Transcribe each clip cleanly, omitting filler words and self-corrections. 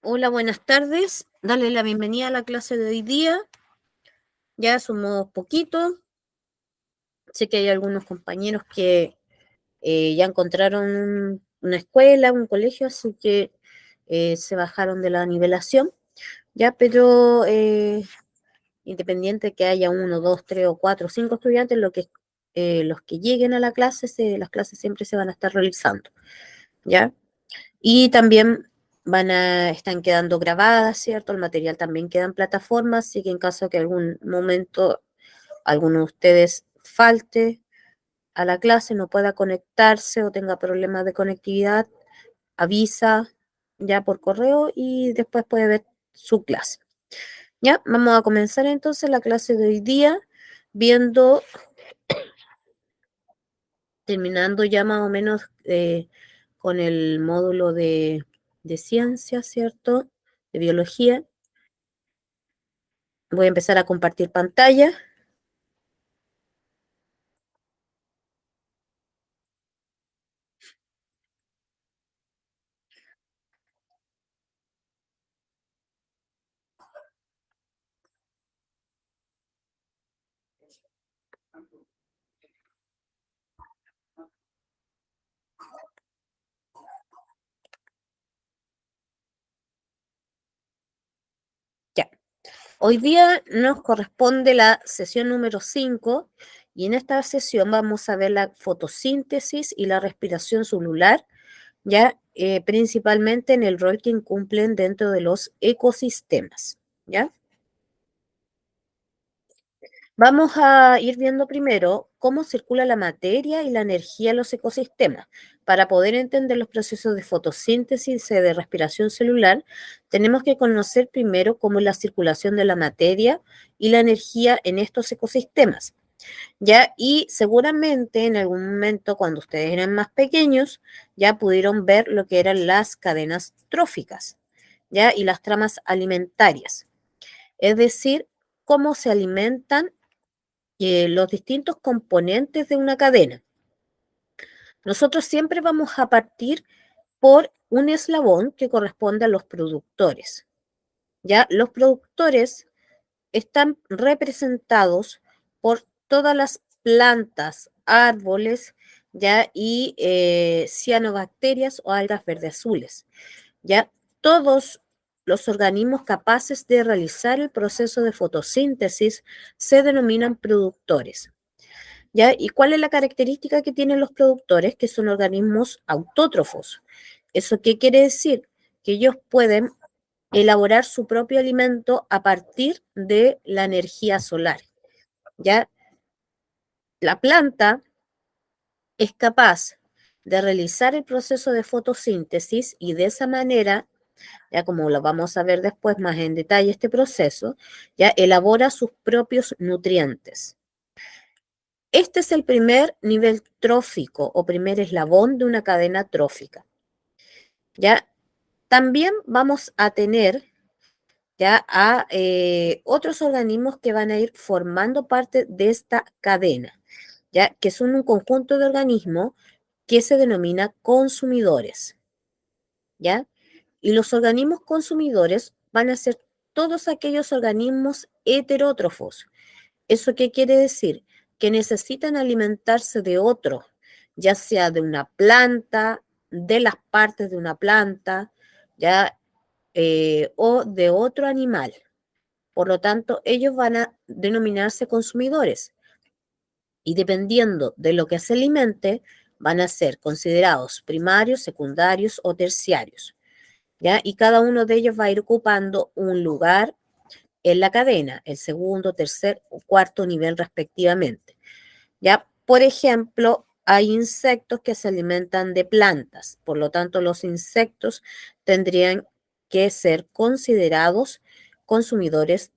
Hola, buenas tardes. Dale la bienvenida a la clase de hoy día. Ya somos poquitos. Sé que hay algunos compañeros que ya encontraron una escuela, un colegio, así que se bajaron de la nivelación. Ya, pero independiente que haya uno, dos, tres o cuatro, cinco estudiantes, los que lleguen a la clase, las clases siempre se van a estar realizando. ¿Ya? Y también están quedando grabadas, ¿cierto? El material también queda en plataformas, así que en caso que algún momento alguno de ustedes falte a la clase, no pueda conectarse o tenga problemas de conectividad, avisa ya por correo y después puede ver su clase. Ya, vamos a comenzar entonces la clase de hoy día viendo, terminando ya más o menos con el módulo de ciencia, ¿cierto? De biología. Voy a empezar a compartir pantalla. Ya. Hoy día nos corresponde la sesión número 5 y en esta sesión vamos a ver la fotosíntesis y la respiración celular, ya principalmente en el rol que cumplen dentro de los ecosistemas, ¿ya? Vamos a ir viendo primero cómo circula la materia y la energía en los ecosistemas. Para poder entender los procesos de fotosíntesis y de respiración celular, tenemos que conocer primero cómo es la circulación de la materia y la energía en estos ecosistemas. ¿Ya? Y seguramente en algún momento, cuando ustedes eran más pequeños, ya pudieron ver lo que eran las cadenas tróficas, ¿ya? Y las tramas alimentarias. Es decir, cómo se alimentan los distintos componentes de una cadena. Nosotros siempre vamos a partir por un eslabón que corresponde a los productores. Ya los productores están representados por todas las plantas, árboles, ya y cianobacterias o algas verde azules. Ya todos los organismos capaces de realizar el proceso de fotosíntesis se denominan productores. ¿Ya? ¿Y cuál es la característica que tienen los productores? Que son organismos autótrofos. ¿Eso qué quiere decir? Que ellos pueden elaborar su propio alimento a partir de la energía solar. ¿Ya? La planta es capaz de realizar el proceso de fotosíntesis y de esa manera, ya como lo vamos a ver después más en detalle este proceso, ya elabora sus propios nutrientes. Este es el primer nivel trófico o primer eslabón de una cadena trófica. ¿Ya? También vamos a tener ya a otros organismos que van a ir formando parte de esta cadena, ya que son un conjunto de organismos que se denomina consumidores, ¿ya? Y los organismos consumidores van a ser todos aquellos organismos heterótrofos. ¿Eso qué quiere decir? Que necesitan alimentarse de otro, ya sea de una planta, de las partes de una planta, ya, o de otro animal. Por lo tanto, ellos van a denominarse consumidores y dependiendo de lo que se alimente, van a ser considerados primarios, secundarios o terciarios. ¿Ya? Y cada uno de ellos va a ir ocupando un lugar en la cadena, el segundo, tercer o cuarto nivel respectivamente. ¿Ya? Por ejemplo, hay insectos que se alimentan de plantas, por lo tanto los insectos tendrían que ser considerados consumidores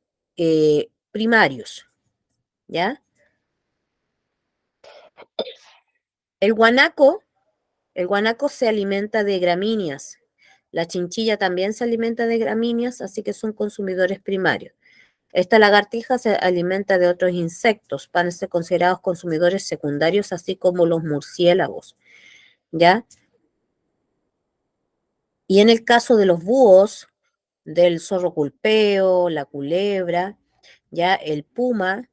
primarios, ¿ya? El guanaco, el guanaco se alimenta de gramíneas, la chinchilla también se alimenta de gramíneas, así que son consumidores primarios. Esta lagartija se alimenta de otros insectos, van a ser considerados consumidores secundarios, así como los murciélagos, ¿ya? Y en el caso de los búhos, del zorro culpeo, la culebra, ya el puma,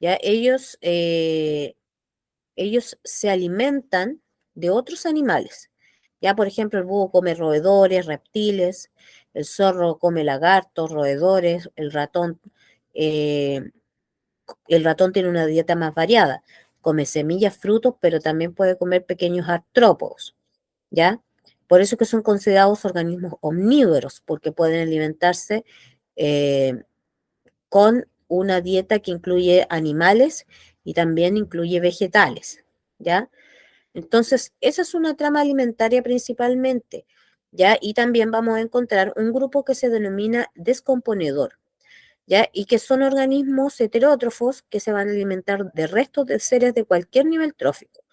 ya ellos se alimentan de otros animales. Ya, por ejemplo, el búho come roedores, reptiles, el zorro come lagartos, roedores, eh, el ratón tiene una dieta más variada. Come semillas, frutos, pero también puede comer pequeños artrópodos, ¿ya? Por eso que son considerados organismos omnívoros, porque pueden alimentarse eh, con una dieta que incluye animales y también incluye vegetales, ¿ya? Entonces, esa es una trama alimentaria principalmente, ¿ya? Y también vamos a encontrar un grupo que se denomina descomponedor, ¿ya? Y que son organismos heterótrofos que se van a alimentar de restos de seres de cualquier nivel trófico,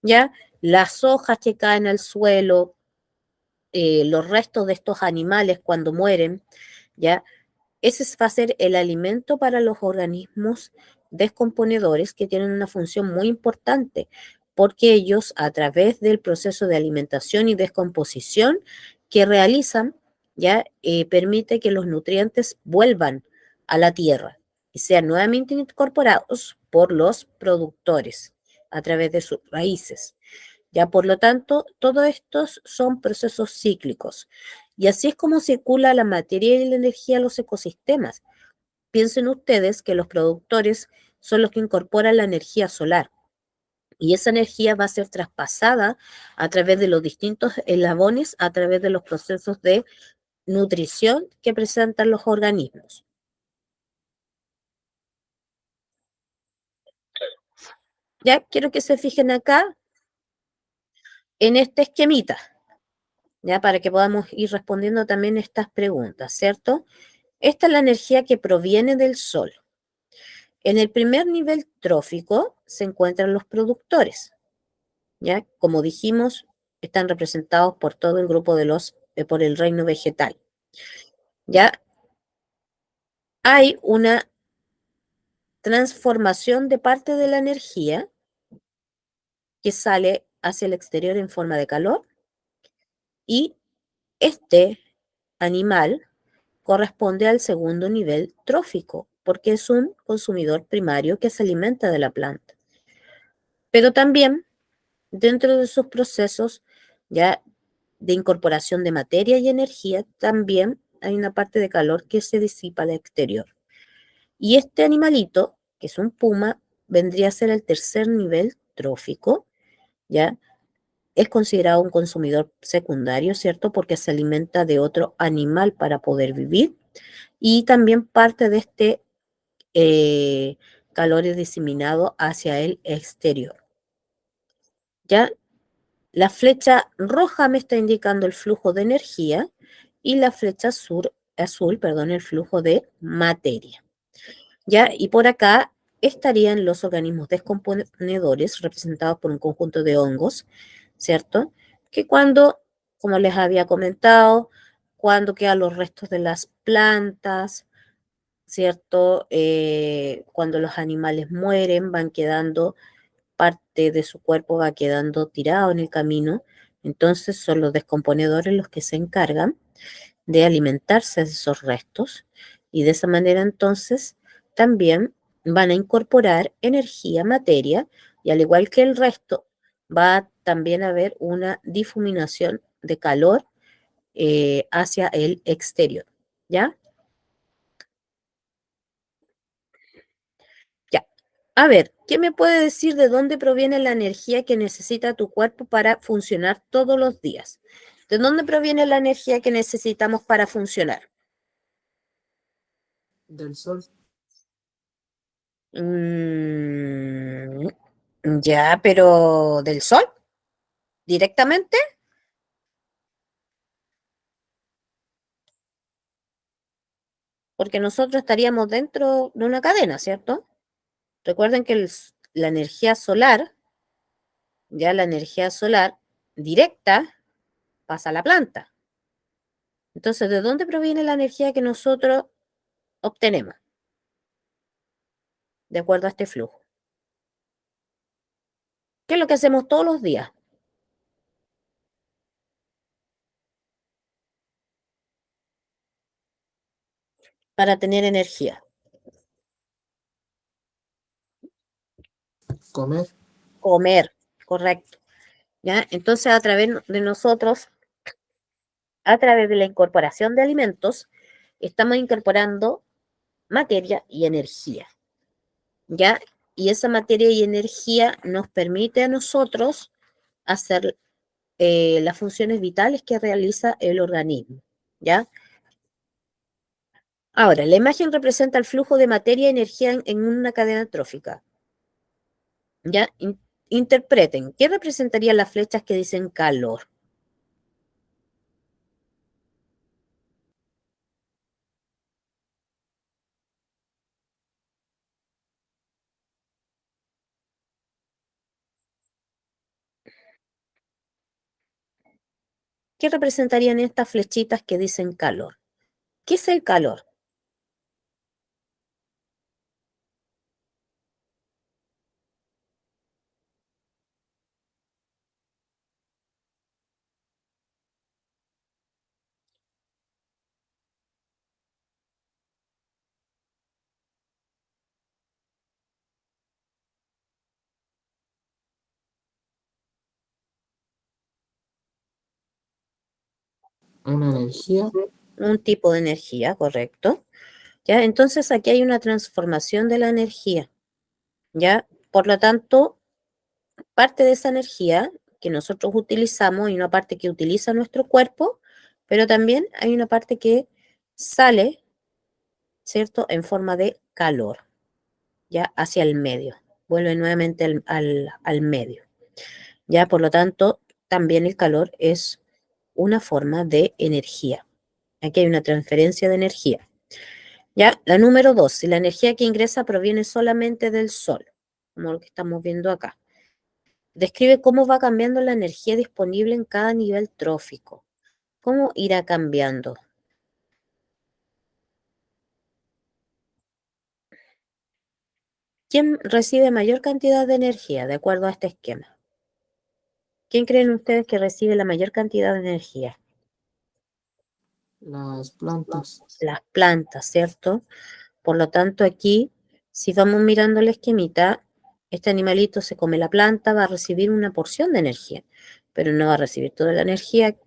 ¿ya? Las hojas que caen al suelo, los restos de estos animales cuando mueren, ¿ya? Ese va a ser el alimento para los organismos descomponedores que tienen una función muy importante, porque ellos a través del proceso de alimentación y descomposición que realizan, ya permite que los nutrientes vuelvan a la tierra y sean nuevamente incorporados por los productores a través de sus raíces. Ya, por lo tanto, todos estos son procesos cíclicos. Y así es como circula la materia y la energía a los ecosistemas. Piensen ustedes que los productores son los que incorporan la energía solar y esa energía va a ser traspasada a través de los distintos eslabones, a través de los procesos de nutrición que presentan los organismos. Ya quiero que se fijen acá en este esquemita, ya para que podamos ir respondiendo también estas preguntas, ¿cierto? Esta es la energía que proviene del sol. En el primer nivel trófico se encuentran los productores, ¿ya? Como dijimos, están representados por todo el grupo por el reino vegetal. Ya hay una transformación de parte de la energía que sale hacia el exterior en forma de calor y este animal corresponde al segundo nivel trófico porque es un consumidor primario que se alimenta de la planta. Pero también dentro de sus procesos ya de incorporación de materia y energía, también hay una parte de calor que se disipa al exterior. Y este animalito, que es un puma, vendría a ser el tercer nivel trófico, ¿ya? Es considerado un consumidor secundario, ¿cierto? Porque se alimenta de otro animal para poder vivir y también parte de este calor es diseminado hacia el exterior, ¿ya? La flecha roja me está indicando el flujo de energía y la flecha azul, perdón, el flujo de materia. ¿Ya? Y por acá estarían los organismos descomponedores representados por un conjunto de hongos, ¿cierto? Que cuando, como les había comentado, cuando quedan los restos de las plantas, ¿cierto? Cuando los animales mueren, van quedando parte de su cuerpo va quedando tirado en el camino, entonces son los descomponedores los que se encargan de alimentarse de esos restos y de esa manera entonces también van a incorporar energía, materia y al igual que el resto va también a haber una difuminación de calor hacia el exterior, ¿ya? Ya. A ver, ¿qué me puede decir de dónde proviene la energía que necesita tu cuerpo para funcionar todos los días? ¿De dónde proviene la energía que necesitamos para funcionar? Del sol. Mm, ya, pero ¿del sol? ¿Directamente? Porque nosotros estaríamos dentro de una cadena, ¿cierto? Recuerden que la energía solar, ya la energía solar directa pasa a la planta. Entonces, ¿de dónde proviene la energía que nosotros obtenemos de acuerdo a este flujo? ¿Qué es lo que hacemos todos los días? para tener energía. Comer. Comer, correcto. ¿Ya? Entonces, a través de nosotros, a través de la incorporación de alimentos, estamos incorporando materia y energía. ¿Ya? Y esa materia y energía nos permite a nosotros hacer las funciones vitales que realiza el organismo. ¿Ya? Ahora, la imagen representa el flujo de materia y energía en una cadena trófica. ¿Ya? Interpreten, ¿qué representarían las flechas que dicen calor? ¿Qué representarían estas flechitas que dicen calor? ¿Qué es el calor? Una energía. Un tipo de energía, correcto. ¿Ya? Entonces aquí hay una transformación de la energía. ¿Ya? Por lo tanto, parte de esa energía que nosotros utilizamos y una parte que utiliza nuestro cuerpo, pero también hay una parte que sale, ¿cierto?, en forma de calor, ya hacia el medio, vuelve nuevamente al medio, ya por lo tanto, también el calor es una forma de energía. Aquí hay una transferencia de energía. Ya, la número 2, si la energía que ingresa proviene solamente del sol, como lo que estamos viendo acá. Describe cómo va cambiando la energía disponible en cada nivel trófico. ¿Cómo irá cambiando? ¿Quién recibe mayor cantidad de energía de acuerdo a este esquema? ¿Quién creen ustedes que recibe la mayor cantidad de energía? Las plantas. Las plantas, ¿cierto? Por lo tanto, aquí, si vamos mirando la esquemita, este animalito se come la planta, va a recibir una porción de energía, pero no va a recibir toda la energía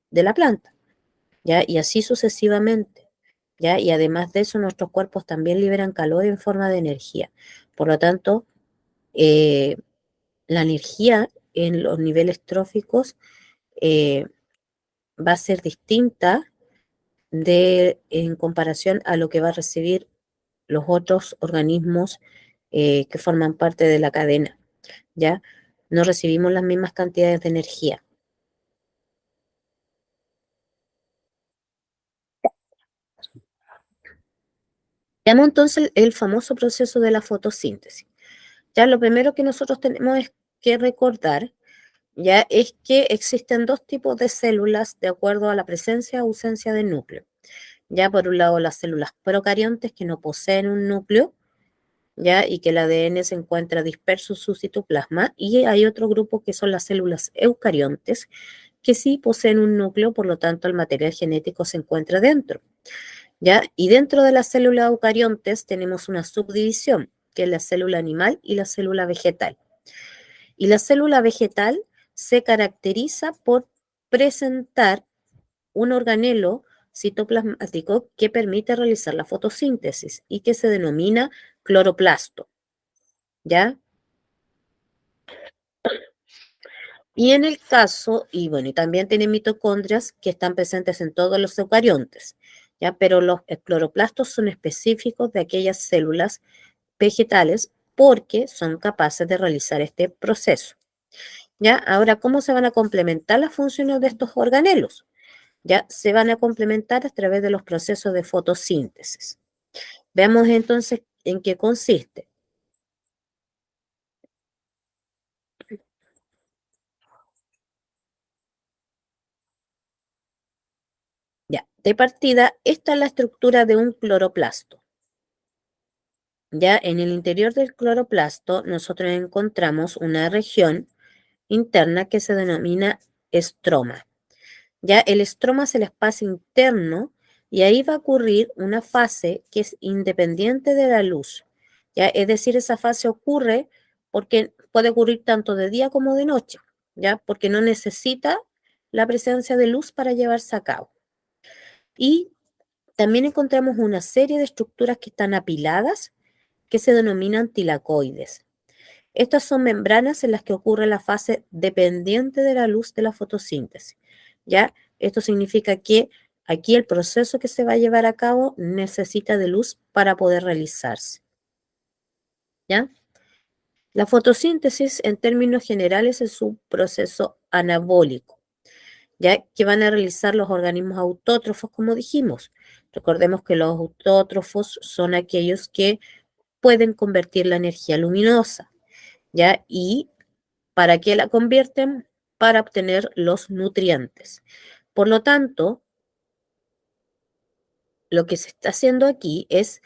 de la planta, ¿ya? Y así sucesivamente, ¿ya? Y además de eso, nuestros cuerpos también liberan calor en forma de energía. Por lo tanto, eh, la energía en los niveles tróficos eh, va a ser distinta en comparación a lo que va a recibir los otros organismos que forman parte de la cadena, ¿ya? No recibimos las mismas cantidades de energía. Veamos entonces el famoso proceso de la fotosíntesis. Ya lo primero que nosotros tenemos que recordar, ya es que existen dos tipos de células de acuerdo a la presencia o ausencia de núcleo. Ya por un lado las células procariontes que no poseen un núcleo, ya, y que el ADN se encuentra disperso en su citoplasma, y hay otro grupo que son las células eucariontes, que sí poseen un núcleo, por lo tanto el material genético se encuentra dentro, ¿ya? Y dentro de las células eucariontes tenemos una subdivisión, que es la célula animal y la célula vegetal. Y la célula vegetal se caracteriza por presentar un organelo citoplasmático que permite realizar la fotosíntesis y que se denomina cloroplasto, ¿ya? Y en el caso, y bueno, y también tiene mitocondrias que están presentes en todos los eucariontes, ¿ya? Pero los cloroplastos son específicos de aquellas células vegetales porque son capaces de realizar este proceso, ¿ya? Ahora, ¿cómo se van a complementar las funciones de estos organelos? Ya se van a complementar a través de los procesos de fotosíntesis. Veamos entonces en qué consiste. Ya, de partida, esta es la estructura de un cloroplasto. Ya en el interior del cloroplasto nosotros encontramos una región interna que se denomina estroma. Ya el estroma es el espacio interno Y ahí va a ocurrir una fase que es independiente de la luz, ¿ya? Es decir, esa fase ocurre porque puede ocurrir tanto de día como de noche, ¿ya? Porque no necesita la presencia de luz para llevarse a cabo. Y también encontramos una serie de estructuras que están apiladas que se denominan tilacoides. Estas son membranas en las que ocurre la fase dependiente de la luz de la fotosíntesis, ¿ya? Esto significa que aquí el proceso que se va a llevar a cabo necesita de luz para poder realizarse, ¿ya? La fotosíntesis, en términos generales, es un proceso anabólico, ¿ya? Que van a realizar los organismos autótrofos, como dijimos. Recordemos que los autótrofos son aquellos que pueden convertir la energía luminosa, ¿ya? ¿Y para qué la convierten? Para obtener los nutrientes. Por lo tanto, lo que se está haciendo aquí es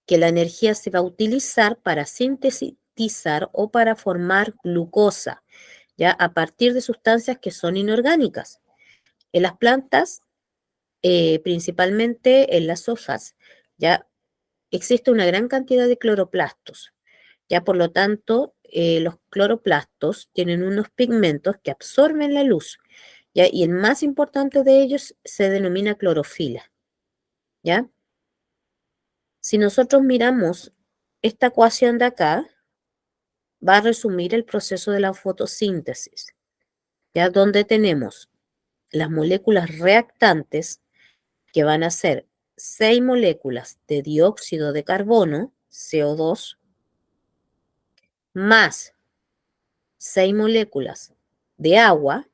que la energía se va a utilizar para sintetizar o para formar glucosa, ya a partir de sustancias que son inorgánicas. En las plantas, principalmente en las hojas, ya existe una gran cantidad de cloroplastos. Ya por lo tanto, los cloroplastos tienen unos pigmentos que absorben la luz, ¿ya? Y el más importante de ellos se denomina clorofila, ¿ya? Si nosotros miramos esta ecuación de acá, va a resumir el proceso de la fotosíntesis, ¿ya? Donde tenemos las moléculas reactantes, que van a ser 6 moléculas de dióxido de carbono, CO2, más 6 moléculas de agua,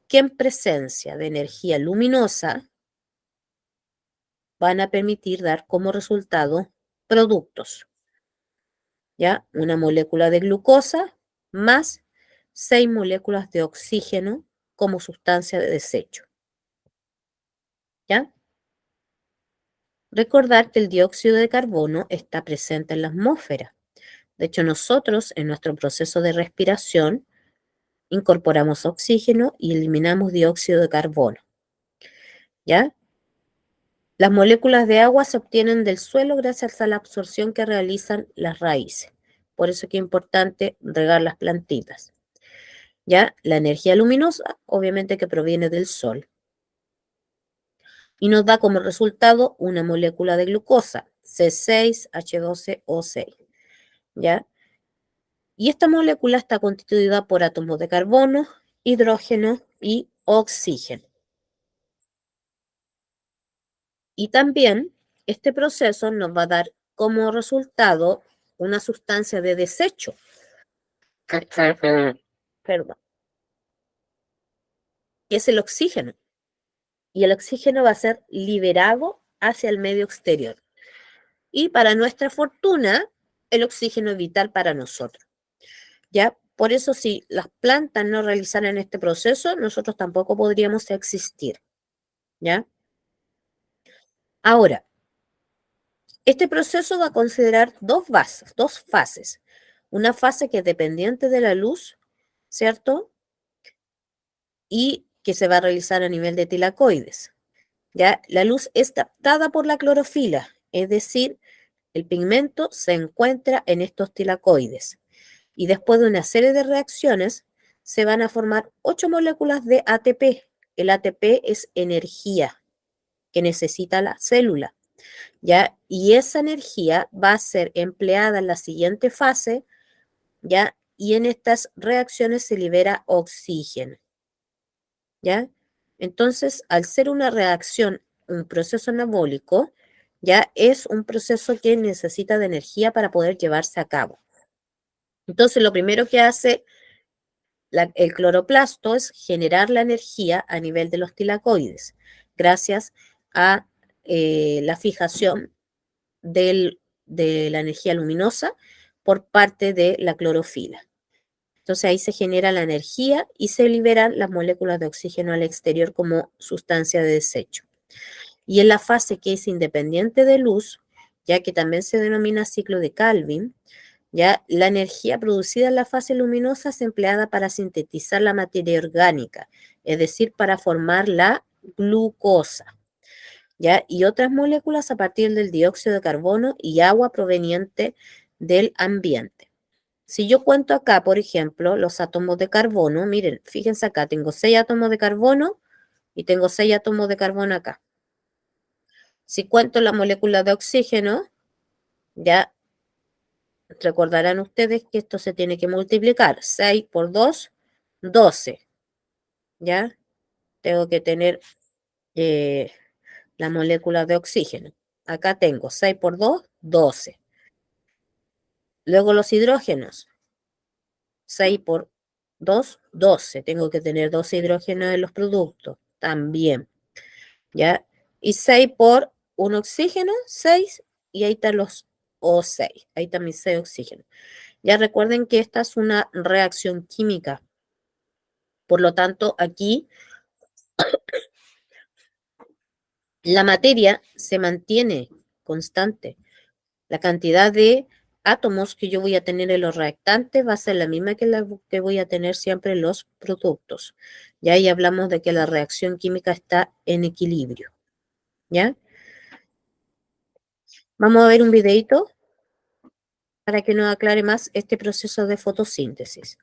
que en presencia de energía luminosa van a permitir dar como resultado productos, ¿ya? Una molécula de glucosa más 6 moléculas de oxígeno como sustancia de desecho, ¿ya? Recordar que el dióxido de carbono está presente en la atmósfera. De hecho, nosotros en nuestro proceso de respiración incorporamos oxígeno y eliminamos dióxido de carbono, ¿ya? Las moléculas de agua se obtienen del suelo gracias a la absorción que realizan las raíces. Por eso es que es importante regar las plantitas. ¿Ya? La energía luminosa, obviamente que proviene del sol. Y nos da como resultado una molécula de glucosa, C6H12O6. ¿Ya? Y esta molécula está constituida por átomos de carbono, hidrógeno y oxígeno. Y también este proceso nos va a dar como resultado una sustancia de desecho, perdón, que es el oxígeno. Y el oxígeno va a ser liberado hacia el medio exterior. Y para nuestra fortuna, el oxígeno es vital para nosotros. ¿Ya? Por eso, si las plantas no realizaran este proceso, nosotros tampoco podríamos existir. ¿Ya? Ahora, este proceso va a considerar dos fases. Una fase que es dependiente de la luz, ¿cierto? Y que se va a realizar a nivel de tilacoides. ¿Ya? La luz es captada por la clorofila, es decir, el pigmento se encuentra en estos tilacoides. Y después de una serie de reacciones, se van a formar 8 moléculas de ATP. El ATP es energía que necesita la célula, ¿ya? Y esa energía va a ser empleada en la siguiente fase, ¿ya? Y en estas reacciones se libera oxígeno, ¿ya? Entonces, al ser una reacción, un proceso anabólico, ya es un proceso que necesita de energía para poder llevarse a cabo. Entonces, lo primero que hace el cloroplasto es generar la energía a nivel de los tilacoides, gracias a la fijación de la energía luminosa por parte de la clorofila. Entonces ahí se genera la energía y se liberan las moléculas de oxígeno al exterior como sustancia de desecho. Y en la fase que es independiente de luz, ya que también se denomina ciclo de Calvin, ya la energía producida en la fase luminosa es empleada para sintetizar la materia orgánica, es decir, para formar la glucosa. ¿ya? Y otras moléculas a partir del dióxido de carbono y agua proveniente del ambiente. Si yo cuento acá, por ejemplo, los átomos de carbono, miren, fíjense acá, tengo 6 átomos de carbono y tengo 6 átomos de carbono acá. Si cuento la molécula de oxígeno, ya recordarán ustedes que esto se tiene que multiplicar. 6 por 2, 12. ¿Ya? Tengo que tener eh, la molécula de oxígeno. Acá tengo 6 por 2, 12. Luego los hidrógenos. 6 por 2, 12. Tengo que tener 12 hidrógenos en los productos. También. ¿Ya? Y 6 por un oxígeno, 6. Y ahí están los O6. Ahí están mis 6 oxígenos. Ya recuerden que esta es una reacción química. Por lo tanto, aquí la materia se mantiene constante. La cantidad de átomos que yo voy a tener en los reactantes va a ser la misma que la que voy a tener siempre en los productos. Ya ahí hablamos de que la reacción química está en equilibrio. ¿Ya? Vamos a ver un videito para que nos aclare más este proceso de fotosíntesis.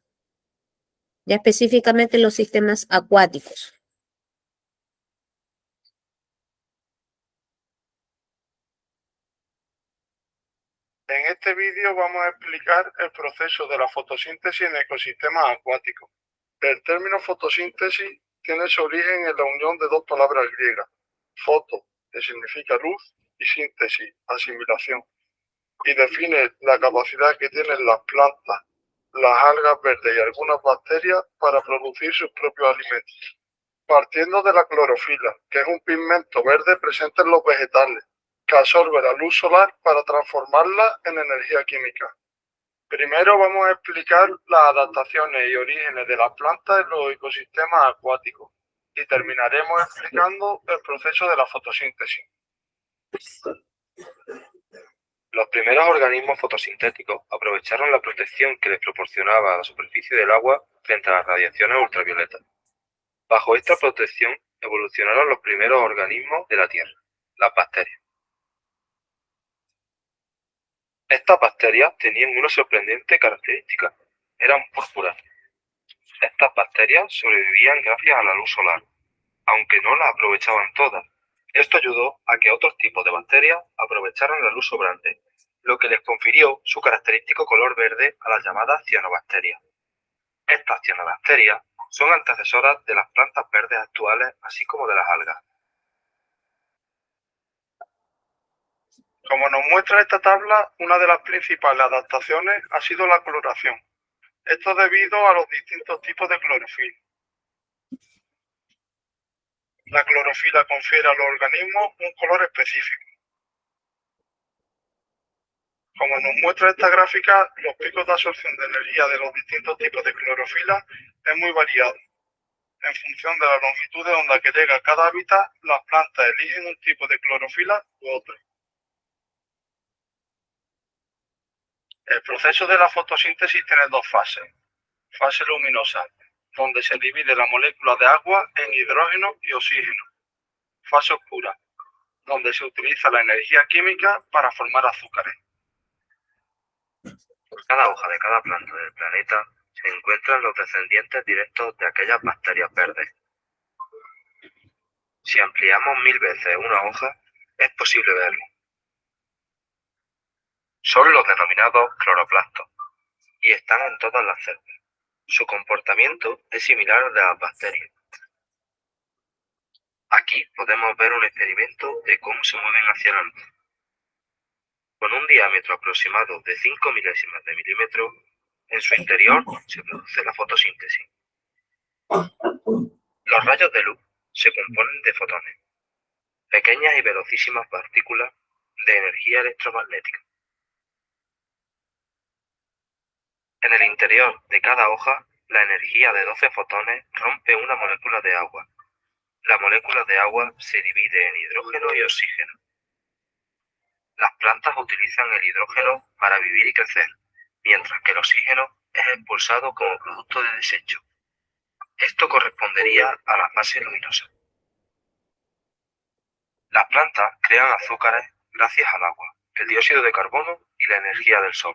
Ya específicamente los sistemas acuáticos. En este vídeo vamos a explicar el proceso de la fotosíntesis en ecosistemas acuáticos. El término fotosíntesis tiene su origen en la unión de dos palabras griegas, foto, que significa luz, y síntesis, asimilación, y define la capacidad que tienen las plantas, las algas verdes y algunas bacterias para producir sus propios alimentos. Partiendo de la clorofila, que es un pigmento verde presente en los vegetales, que absorbe la luz solar para transformarla en energía química. Primero vamos a explicar las adaptaciones y orígenes de las plantas en los ecosistemas acuáticos y terminaremos explicando el proceso de la fotosíntesis. Los primeros organismos fotosintéticos aprovecharon la protección que les proporcionaba la superficie del agua frente a las radiaciones ultravioletas. Bajo esta protección evolucionaron los primeros organismos de la Tierra, las bacterias. Estas bacterias tenían una sorprendente característica: eran púrpuras. Estas bacterias sobrevivían gracias a la luz solar, aunque no la aprovechaban todas. Esto ayudó a que otros tipos de bacterias aprovecharan la luz sobrante, lo que les confirió su característico color verde a las llamadas cianobacterias. Estas cianobacterias son antecesoras de las plantas verdes actuales, así como de las algas. Como nos muestra esta tabla, una de las principales adaptaciones ha sido la coloración. Esto debido a los distintos tipos de clorofila. La clorofila confiere a los organismos un color específico. Como nos muestra esta gráfica, los picos de absorción de energía de los distintos tipos de clorofila es muy variado. En función de la longitud de onda que llega a cada hábitat, las plantas eligen un tipo de clorofila u otro. El proceso de la fotosíntesis tiene dos fases. Fase luminosa, donde se divide la molécula de agua en hidrógeno y oxígeno. Fase oscura, donde se utiliza la energía química para formar azúcares. Por cada hoja de cada planta del planeta se encuentran los descendientes directos de aquellas bacterias verdes. Si ampliamos 1000 veces una hoja, es posible verlo. Son los denominados cloroplastos y están en todas las células. Su comportamiento es similar al de las bacterias. Aquí podemos ver un experimento de cómo se mueven hacia la luz. Con un diámetro aproximado de 5 milésimas de milímetro, en su interior se produce la fotosíntesis. Los rayos de luz se componen de fotones, pequeñas y velocísimas partículas de energía electromagnética. En el interior de cada hoja, la energía de 12 fotones rompe una molécula de agua. La molécula de agua se divide en hidrógeno y oxígeno. Las plantas utilizan el hidrógeno para vivir y crecer, mientras que el oxígeno es expulsado como producto de desecho. Esto correspondería a la fase luminosa. Las plantas crean azúcares gracias al agua, el dióxido de carbono y la energía del sol.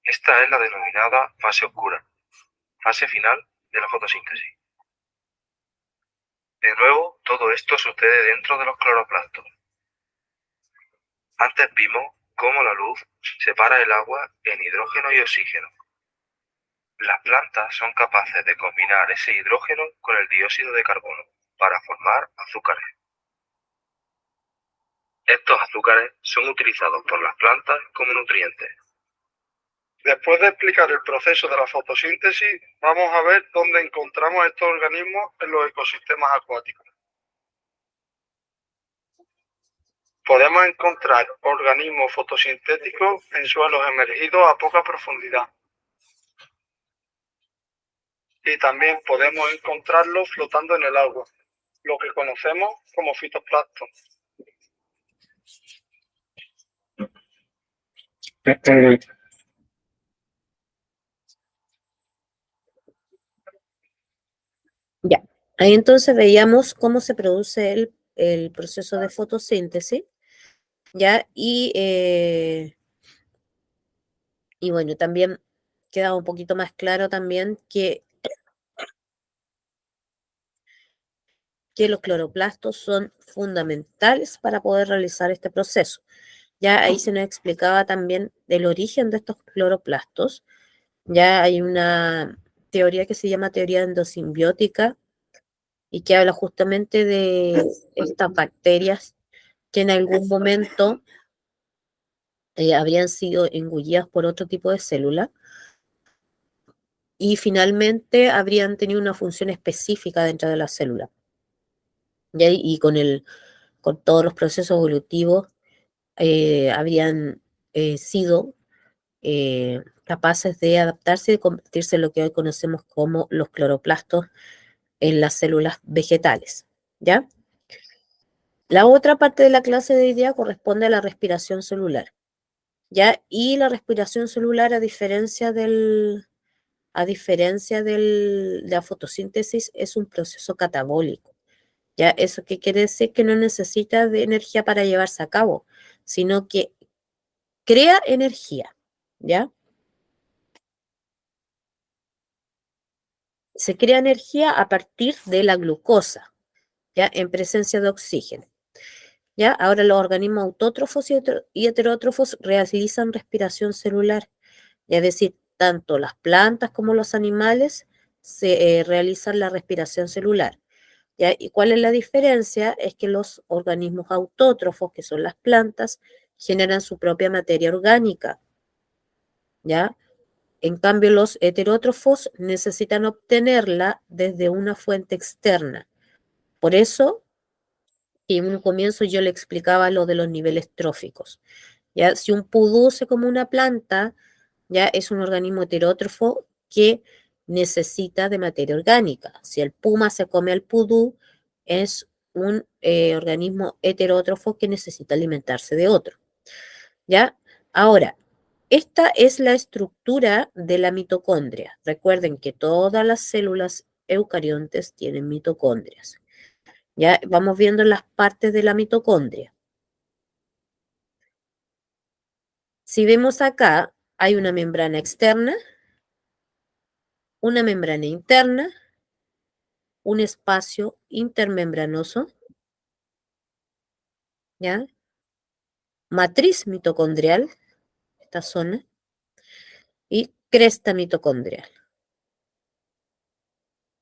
Esta es la denominada fase oscura, fase final de la fotosíntesis. De nuevo, todo esto sucede dentro de los cloroplastos. Antes vimos cómo la luz separa el agua en hidrógeno y oxígeno. Las plantas son capaces de combinar ese hidrógeno con el dióxido de carbono para formar azúcares. Estos azúcares son utilizados por las plantas como nutrientes. Después de explicar el proceso de la fotosíntesis, vamos a ver dónde encontramos estos organismos en los ecosistemas acuáticos. Podemos encontrar organismos fotosintéticos en suelos emergidos a poca profundidad. Y también podemos encontrarlos flotando en el agua, lo que conocemos como fitoplancton. Ya, ahí entonces veíamos cómo se produce el proceso de fotosíntesis, ¿ya? Y bueno, también queda un poquito más claro también que los cloroplastos son fundamentales para poder realizar este proceso. Ya ahí se nos explicaba también el origen de estos cloroplastos. Ya hay una teoría que se llama teoría endosimbiótica y que habla justamente de estas bacterias que en algún momento habrían sido engullidas por otro tipo de célula y finalmente habrían tenido una función específica dentro de la célula. Y con todos los procesos evolutivos habrían sido capaces de adaptarse y de convertirse en lo que hoy conocemos como los cloroplastos en las células vegetales, ¿ya? La otra parte de la clase de hoy día corresponde a la respiración celular, ¿ya? Y la respiración celular, a diferencia de la fotosíntesis, es un proceso catabólico, ¿ya? ¿Eso qué quiere decir? Que no necesita de energía para llevarse a cabo, sino que crea energía, ¿ya? Se crea energía a partir de la glucosa, ¿ya? En presencia de oxígeno, ¿ya? Ahora los organismos autótrofos y heterótrofos realizan respiración celular, es decir, tanto las plantas como los animales realizan la respiración celular, ¿ya? ¿Y cuál es la diferencia? Es que los organismos autótrofos, que son las plantas, generan su propia materia orgánica, ¿ya? En cambio, los heterótrofos necesitan obtenerla desde una fuente externa. Por eso, en un comienzo yo le explicaba lo de los niveles tróficos. ¿Ya? Si un pudú se come una planta, ya es un organismo heterótrofo que necesita de materia orgánica. Si el puma se come al pudú, es un organismo heterótrofo que necesita alimentarse de otro. ¿Ya? Ahora, esta es la estructura de la mitocondria. Recuerden que todas las células eucariontes tienen mitocondrias. Ya vamos viendo las partes de la mitocondria. Si vemos acá, hay una membrana externa, una membrana interna, un espacio intermembranoso, ¿ya? Matriz mitocondrial, esta zona, y cresta mitocondrial,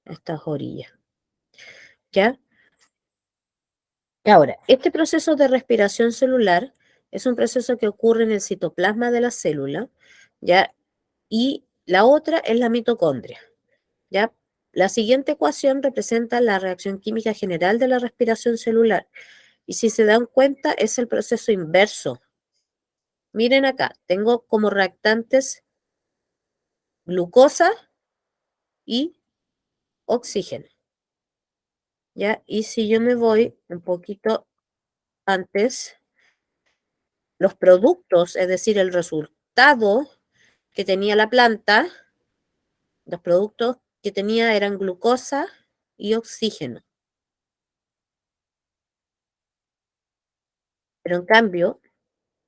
estas orillas, ¿ya? Ahora, este proceso de respiración celular es un proceso que ocurre en el citoplasma de la célula, ¿ya? Y la otra es la mitocondria, ¿ya? La siguiente ecuación representa la reacción química general de la respiración celular. Y si se dan cuenta, es el proceso inverso. Miren acá, tengo como reactantes glucosa y oxígeno, ¿ya? Y si yo me voy un poquito antes, los productos, es decir, el resultado que tenía la planta, los productos que tenía eran glucosa y oxígeno. Pero en cambio,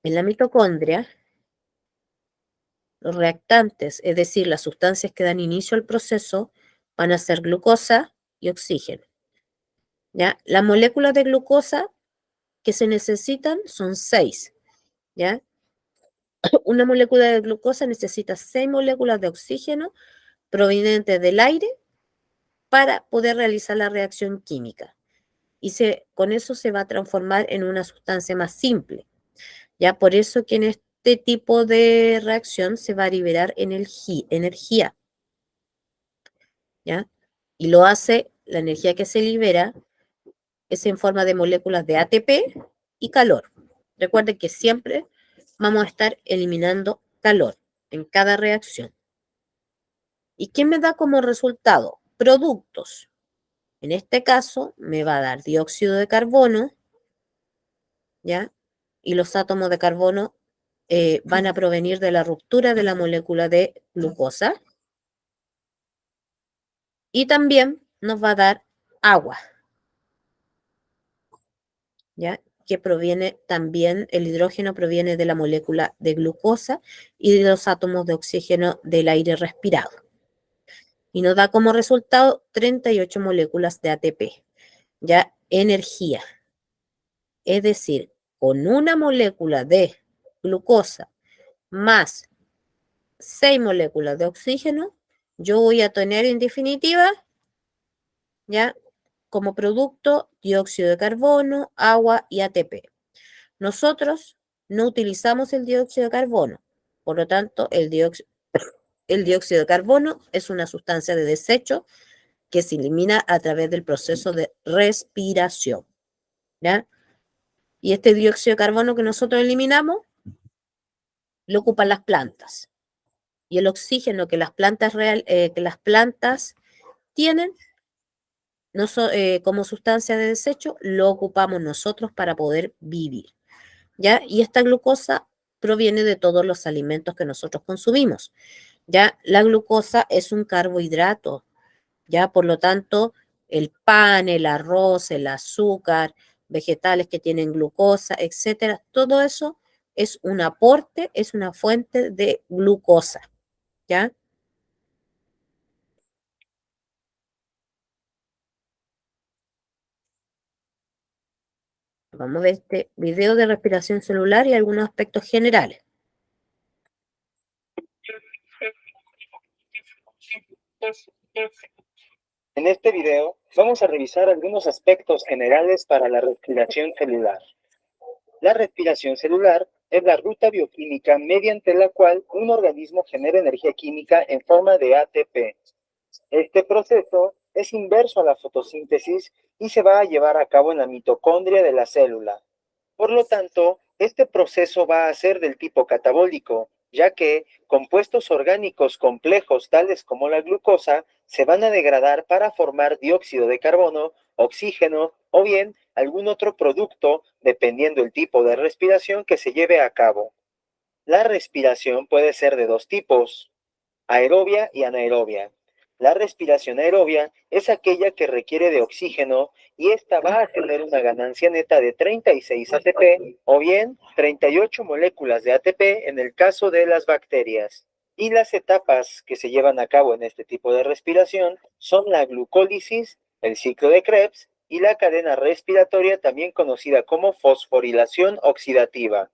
en la mitocondria, los reactantes, es decir, las sustancias que dan inicio al proceso, van a ser glucosa y oxígeno. ¿Ya? Las moléculas de glucosa que se necesitan son 6. ¿Ya? Una molécula de glucosa necesita 6 moléculas de oxígeno provenientes del aire para poder realizar la reacción química. Y con eso se va a transformar en una sustancia más simple. Ya por eso que en este tipo de reacción se va a liberar energía. ¿Ya? Y lo hace, la energía que se libera es en forma de moléculas de ATP y calor. Recuerden que siempre vamos a estar eliminando calor en cada reacción. ¿Y qué me da como resultado? Productos. En este caso me va a dar dióxido de carbono, ¿ya? Y los átomos de carbono van a provenir de la ruptura de la molécula de glucosa. Y también nos va a dar agua, ¿ya? Que proviene también, el hidrógeno proviene de la molécula de glucosa y de los átomos de oxígeno del aire respirado. Y nos da como resultado 38 moléculas de ATP, ya energía. Es decir, con una molécula de glucosa más 6 moléculas de oxígeno, yo voy a tener en definitiva, ya, como producto dióxido de carbono, agua y ATP. Nosotros no utilizamos el dióxido de carbono, por lo tanto, el dióxido de carbono es una sustancia de desecho que se elimina a través del proceso de respiración, ¿ya? Y este dióxido de carbono que nosotros eliminamos lo ocupan las plantas. Y el oxígeno que las plantas tienen como sustancia de desecho lo ocupamos nosotros para poder vivir, ¿ya? Y esta glucosa proviene de todos los alimentos que nosotros consumimos, ¿ya? La glucosa es un carbohidrato, ¿ya? Por lo tanto, el pan, el arroz, el azúcar, vegetales que tienen glucosa, etcétera, todo eso es un aporte, es una fuente de glucosa, ¿ya? Vamos a ver este video de respiración celular y algunos aspectos generales. En este video vamos a revisar algunos aspectos generales para la respiración celular. La respiración celular es la ruta bioquímica mediante la cual un organismo genera energía química en forma de ATP. Este proceso es inverso a la fotosíntesis y se va a llevar a cabo en la mitocondria de la célula. Por lo tanto, este proceso va a ser del tipo catabólico, ya que compuestos orgánicos complejos tales como la glucosa se van a degradar para formar dióxido de carbono, oxígeno o bien algún otro producto dependiendo el tipo de respiración que se lleve a cabo. La respiración puede ser de dos tipos, aerobia y anaerobia. La respiración aerobia es aquella que requiere de oxígeno y esta va a tener una ganancia neta de 36 ATP o bien 38 moléculas de ATP en el caso de las bacterias. Y las etapas que se llevan a cabo en este tipo de respiración son la glucólisis, el ciclo de Krebs y la cadena respiratoria también conocida como fosforilación oxidativa.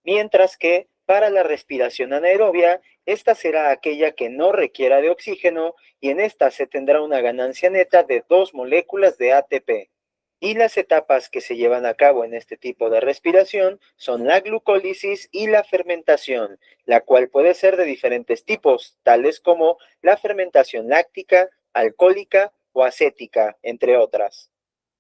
Mientras que para la respiración anaerobia, esta será aquella que no requiera de oxígeno y en esta se tendrá una ganancia neta de 2 moléculas de ATP. Y las etapas que se llevan a cabo en este tipo de respiración son la glucólisis y la fermentación, la cual puede ser de diferentes tipos, tales como la fermentación láctica, alcohólica o acética, entre otras.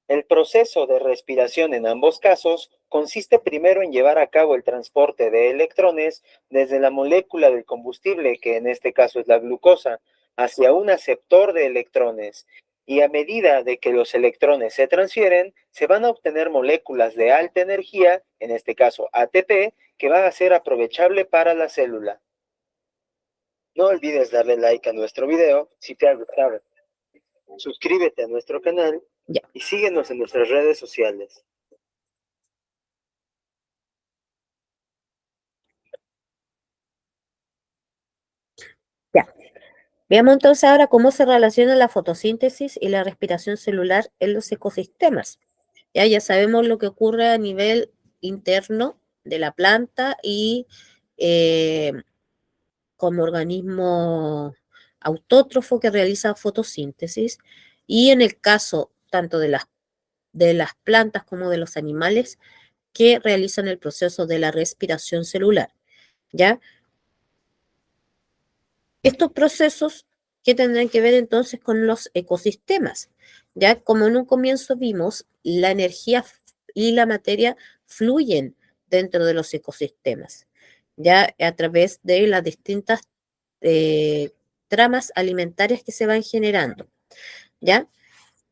El proceso de respiración en ambos casos consiste primero en llevar a cabo el transporte de electrones desde la molécula del combustible, que en este caso es la glucosa, hacia un aceptor de electrones. Y a medida de que los electrones se transfieren, se van a obtener moléculas de alta energía, en este caso ATP, que va a ser aprovechable para la célula. No olvides darle like a nuestro video si te ha gustado. Suscríbete a nuestro canal Ya. y síguenos en nuestras redes sociales. Veamos entonces ahora cómo se relaciona la fotosíntesis y la respiración celular en los ecosistemas. Ya sabemos lo que ocurre a nivel interno de la planta y como organismo autótrofo que realiza fotosíntesis. Y en el caso tanto de las plantas como de los animales que realizan el proceso de la respiración celular. ¿Ya? Estos procesos que tendrán que ver entonces con los ecosistemas. Ya como en un comienzo vimos, la energía y la materia fluyen dentro de los ecosistemas, ya a través de las distintas tramas alimentarias que se van generando, ¿ya?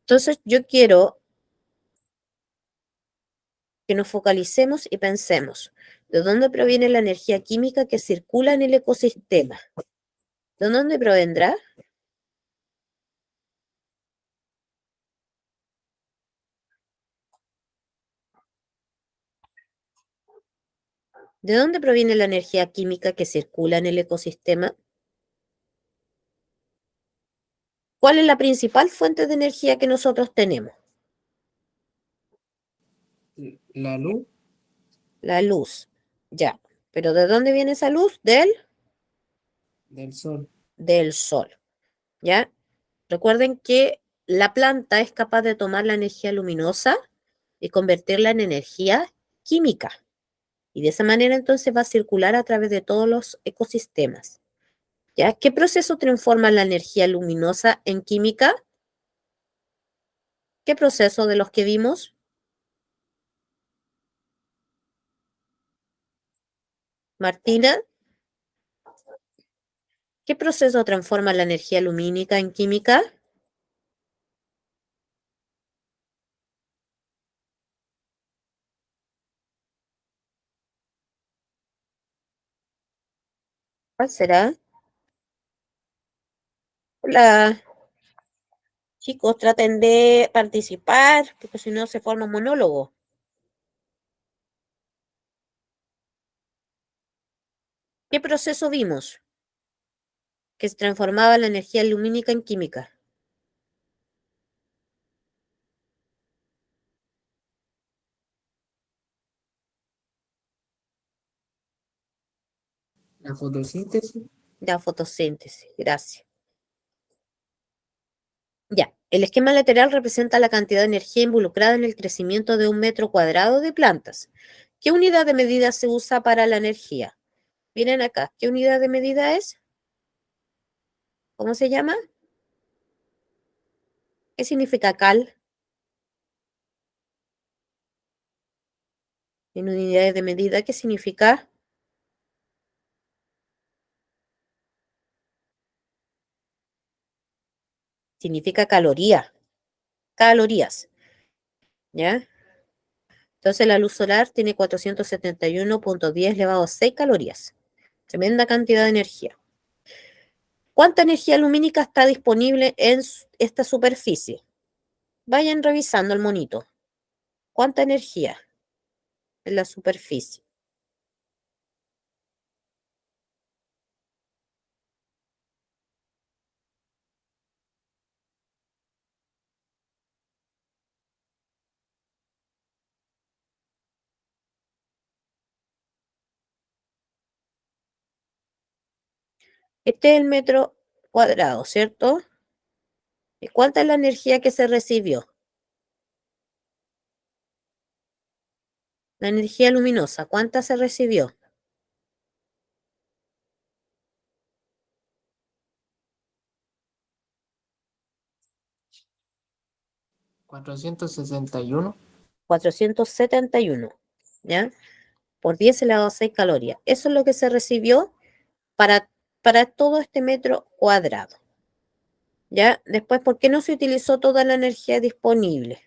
Entonces yo quiero que nos focalicemos y pensemos, ¿de dónde proviene la energía química que circula en el ecosistema? ¿De dónde provendrá? ¿De dónde proviene la energía química que circula en el ecosistema? ¿Cuál es la principal fuente de energía que nosotros tenemos? La luz La luz. Ya. ¿Pero de dónde viene esa luz? del sol. Del sol. ¿Ya? Recuerden que la planta es capaz de tomar la energía luminosa y convertirla en energía química. Y de esa manera entonces va a circular a través de todos los ecosistemas. ¿Ya? ¿Qué proceso transforma la energía luminosa en química? ¿Qué proceso de los que vimos? Martina, ¿qué proceso transforma la energía lumínica en química? ¿Cuál será? Hola, chicos, traten de participar, porque si no se forma un monólogo. ¿Qué proceso vimos que se transformaba la energía lumínica en química? La fotosíntesis. La fotosíntesis, gracias. Ya, el esquema lateral representa la cantidad de energía involucrada en el crecimiento de 1 metro cuadrado de plantas. ¿Qué unidad de medida se usa para la energía? Miren acá, ¿qué unidad de medida es? ¿Cómo se llama? ¿Qué significa cal? En unidades de medida, ¿qué significa? Significa caloría, calorías, ¿ya? Entonces la luz solar tiene 471,10 elevado a 6 calorías. Tremenda cantidad de energía. ¿Cuánta energía lumínica está disponible en esta superficie? Vayan revisando el monito. ¿Cuánta energía en la superficie? Este es el metro cuadrado, ¿cierto? ¿Y cuánta es la energía que se recibió? La energía luminosa, ¿cuánta se recibió? 461. 471, ¿ya? Por 10 elevado a 6 calorías. Eso es lo que se recibió para, para todo este metro cuadrado. ¿Ya? Después, ¿por qué no se utilizó toda la energía disponible?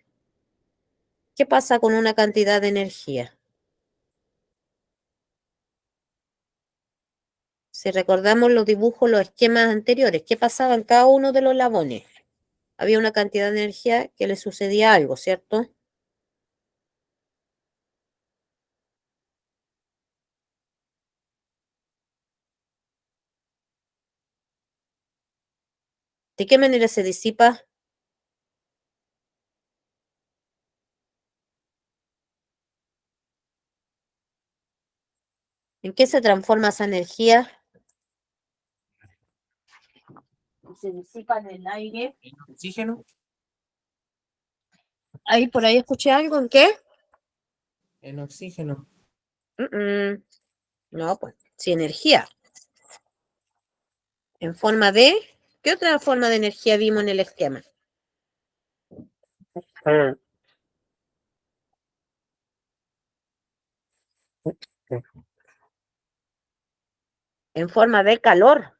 ¿Qué pasa con una cantidad de energía? Si recordamos los dibujos, los esquemas anteriores, ¿qué pasaba en cada uno de los labones? Había una cantidad de energía que le sucedía algo, ¿cierto? ¿De qué manera se disipa? ¿En qué se transforma esa energía? Se disipa en el aire. ¿En oxígeno? Ahí por ahí escuché algo, ¿en qué? En oxígeno. No, pues, sí, energía. En forma de, ¿qué otra forma de energía vimos en el esquema? En forma de calor.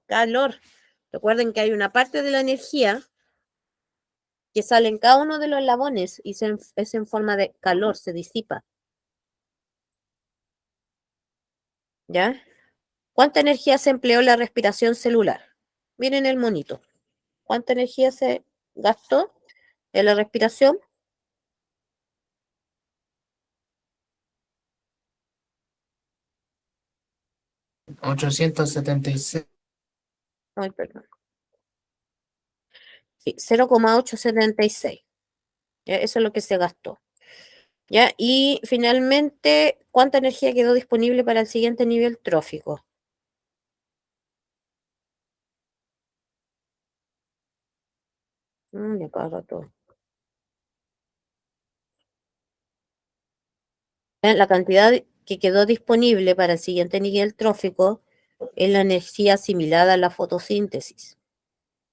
Calor. Recuerden que hay una parte de la energía que sale en cada uno de los eslabones y es en forma de calor, se disipa. ¿Ya? ¿Cuánta energía se empleó en la respiración celular? Miren el monito. ¿Cuánta energía se gastó en la respiración? 876. Ay, perdón. Sí, 0,876. ¿Ya? Eso es lo que se gastó. ¿Ya? Y finalmente, ¿cuánta energía quedó disponible para el siguiente nivel trófico? Me apaga todo. La cantidad que quedó disponible para el siguiente nivel trófico es la energía asimilada a la fotosíntesis,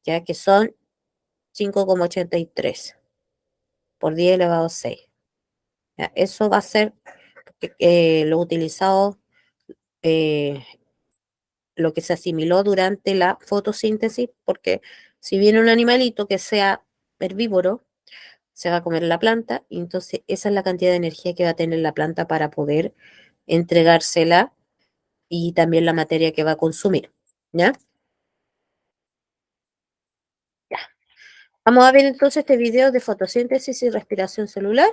ya que son 5,83 por 10 elevado a 6. ¿Ya? Eso va a ser lo utilizado, lo que se asimiló durante la fotosíntesis, porque si viene un animalito que sea herbívoro, se va a comer la planta, y entonces esa es la cantidad de energía que va a tener la planta para poder entregársela y también la materia que va a consumir. ¿Ya? Ya. Vamos a ver entonces este video de fotosíntesis y respiración celular.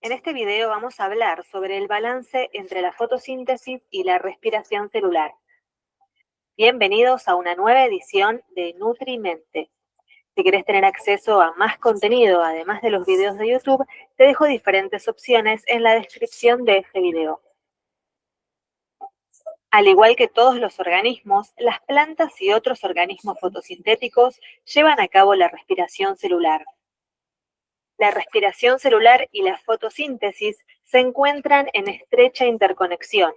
En este video vamos a hablar sobre el balance entre la fotosíntesis y la respiración celular. Bienvenidos a una nueva edición de Nutrimente. Si querés tener acceso a más contenido, además de los videos de YouTube, te dejo diferentes opciones en la descripción de este video. Al igual que todos los organismos, las plantas y otros organismos fotosintéticos llevan a cabo la respiración celular. La respiración celular y la fotosíntesis se encuentran en estrecha interconexión.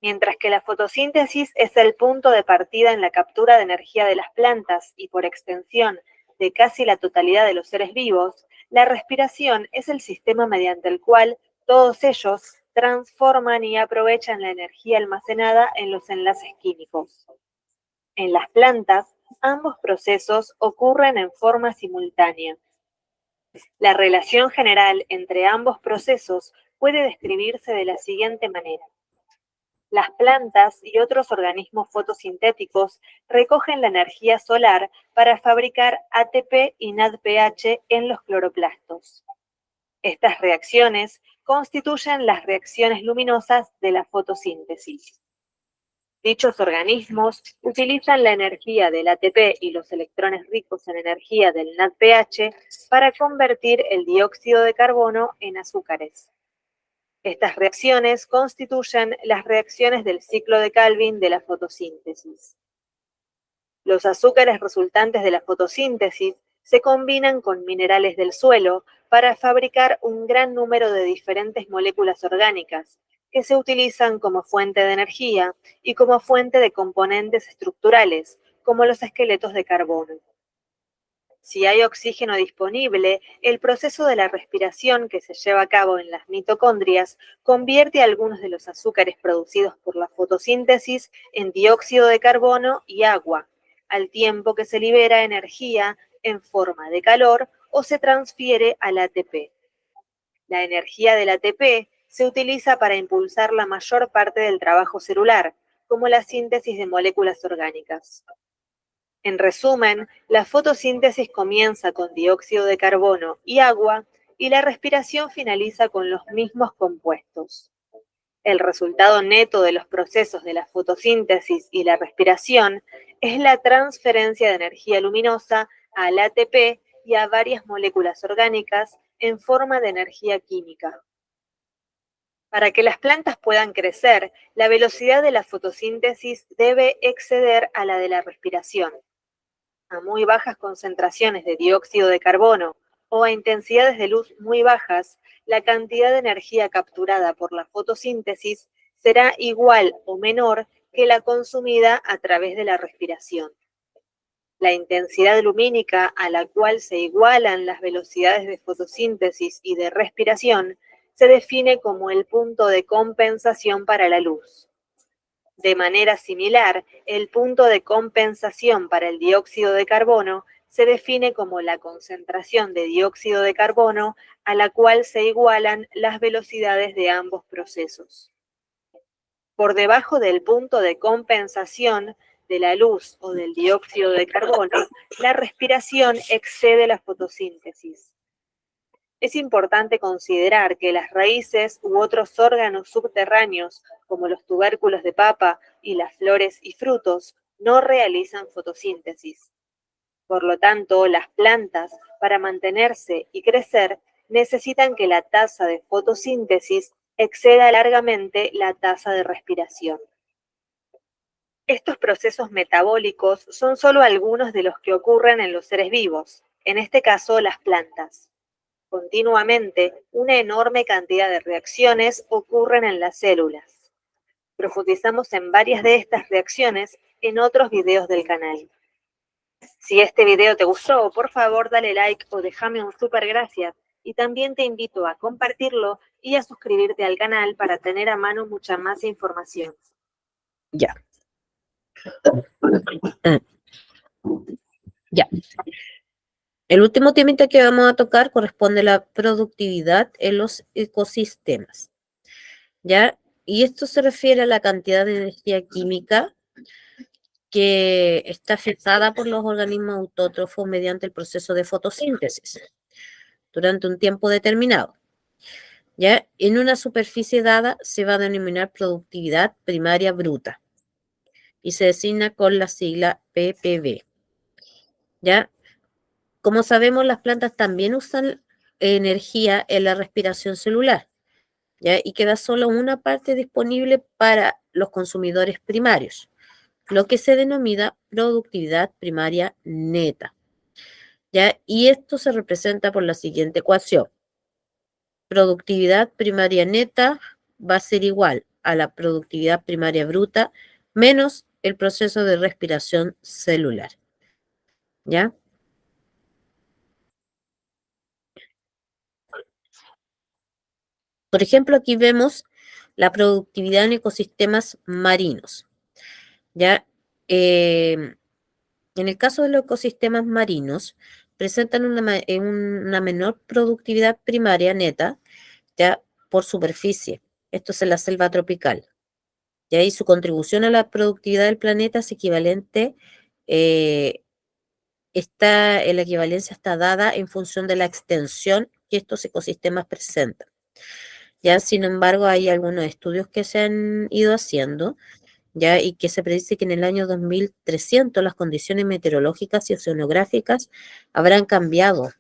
Mientras que la fotosíntesis es el punto de partida en la captura de energía de las plantas y, por extensión, de casi la totalidad de los seres vivos, la respiración es el sistema mediante el cual todos ellos transforman y aprovechan la energía almacenada en los enlaces químicos. En las plantas, ambos procesos ocurren en forma simultánea. La relación general entre ambos procesos puede describirse de la siguiente manera. Las plantas y otros organismos fotosintéticos recogen la energía solar para fabricar ATP y NADPH en los cloroplastos. Estas reacciones constituyen las reacciones luminosas de la fotosíntesis. Dichos organismos utilizan la energía del ATP y los electrones ricos en energía del NADPH para convertir el dióxido de carbono en azúcares. Estas reacciones constituyen las reacciones del ciclo de Calvin de la fotosíntesis. Los azúcares resultantes de la fotosíntesis se combinan con minerales del suelo para fabricar un gran número de diferentes moléculas orgánicas que se utilizan como fuente de energía y como fuente de componentes estructurales, como los esqueletos de carbono. Si hay oxígeno disponible, el proceso de la respiración que se lleva a cabo en las mitocondrias convierte algunos de los azúcares producidos por la fotosíntesis en dióxido de carbono y agua, al tiempo que se libera energía en forma de calor o se transfiere al ATP. La energía del ATP se utiliza para impulsar la mayor parte del trabajo celular, como la síntesis de moléculas orgánicas. En resumen, la fotosíntesis comienza con dióxido de carbono y agua y la respiración finaliza con los mismos compuestos. El resultado neto de los procesos de la fotosíntesis y la respiración es la transferencia de energía luminosa al ATP y a varias moléculas orgánicas en forma de energía química. Para que las plantas puedan crecer, la velocidad de la fotosíntesis debe exceder a la de la respiración. A muy bajas concentraciones de dióxido de carbono o a intensidades de luz muy bajas, la cantidad de energía capturada por la fotosíntesis será igual o menor que la consumida a través de la respiración. La intensidad lumínica a la cual se igualan las velocidades de fotosíntesis y de respiración se define como el punto de compensación para la luz. De manera similar, el punto de compensación para el dióxido de carbono se define como la concentración de dióxido de carbono a la cual se igualan las velocidades de ambos procesos. Por debajo del punto de compensación de la luz o del dióxido de carbono, la respiración excede la fotosíntesis. Es importante considerar que las raíces u otros órganos subterráneos, como los tubérculos de papa y las flores y frutos, no realizan fotosíntesis. Por lo tanto, las plantas, para mantenerse y crecer, necesitan que la tasa de fotosíntesis exceda largamente la tasa de respiración. Estos procesos metabólicos son solo algunos de los que ocurren en los seres vivos, en este caso las plantas. Continuamente, una enorme cantidad de reacciones ocurren en las células. Profundizamos en varias de estas reacciones en otros videos del canal. Si este video te gustó, por favor dale like o déjame un súper gracias. Y también te invito a compartirlo y a suscribirte al canal para tener a mano mucha más información. Ya. Ya. El último temita que vamos a tocar corresponde a la productividad en los ecosistemas. ¿Ya? Y esto se refiere a la cantidad de energía química que está fijada por los organismos autótrofos mediante el proceso de fotosíntesis durante un tiempo determinado. ¿Ya? En una superficie dada se va a denominar productividad primaria bruta y se designa con la sigla ppb. ¿Ya? Como sabemos, las plantas también usan energía en la respiración celular, ¿ya? Y queda solo una parte disponible para los consumidores primarios, lo que se denomina productividad primaria neta, ¿ya? Y esto se representa por la siguiente ecuación. Productividad primaria neta va a ser igual a la productividad primaria bruta menos el proceso de respiración celular, ¿ya? Por ejemplo, aquí vemos la productividad en ecosistemas marinos, ¿ya? En el caso de los ecosistemas marinos, presentan una menor productividad primaria neta, ¿ya? Por superficie. Esto es en la selva tropical. ¿Ya? Y su contribución a la productividad del planeta es equivalente, la equivalencia está dada en función de la extensión que estos ecosistemas presentan. Ya, sin embargo, hay algunos estudios que se han ido haciendo, ya, y que se predice que en el año 2300 las condiciones meteorológicas y oceanográficas habrán cambiado,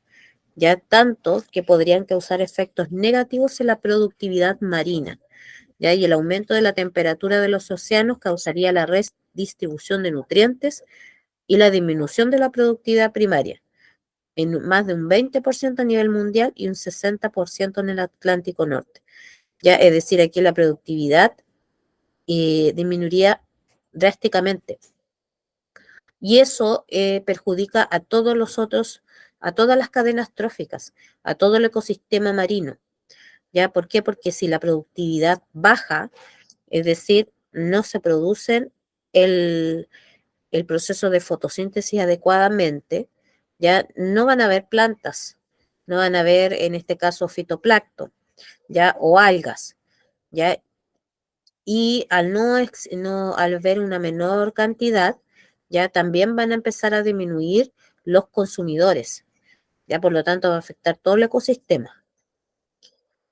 ya tanto que podrían causar efectos negativos en la productividad marina, ya, y el aumento de la temperatura de los océanos causaría la redistribución de nutrientes y la disminución de la productividad primaria, en más de un 20% a nivel mundial y un 60% en el Atlántico Norte. Ya, es decir, aquí la productividad disminuiría drásticamente. Y eso perjudica a todos los otros, a todas las cadenas tróficas, a todo el ecosistema marino. ¿Ya? ¿Por qué? Porque si la productividad baja, es decir, no se producen el proceso de fotosíntesis adecuadamente, ya no van a haber plantas, no van a haber, en este caso, fitoplancton, ya, o algas, ya, y al ver una menor cantidad, ya también van a empezar a disminuir los consumidores, ya, por lo tanto va a afectar todo el ecosistema.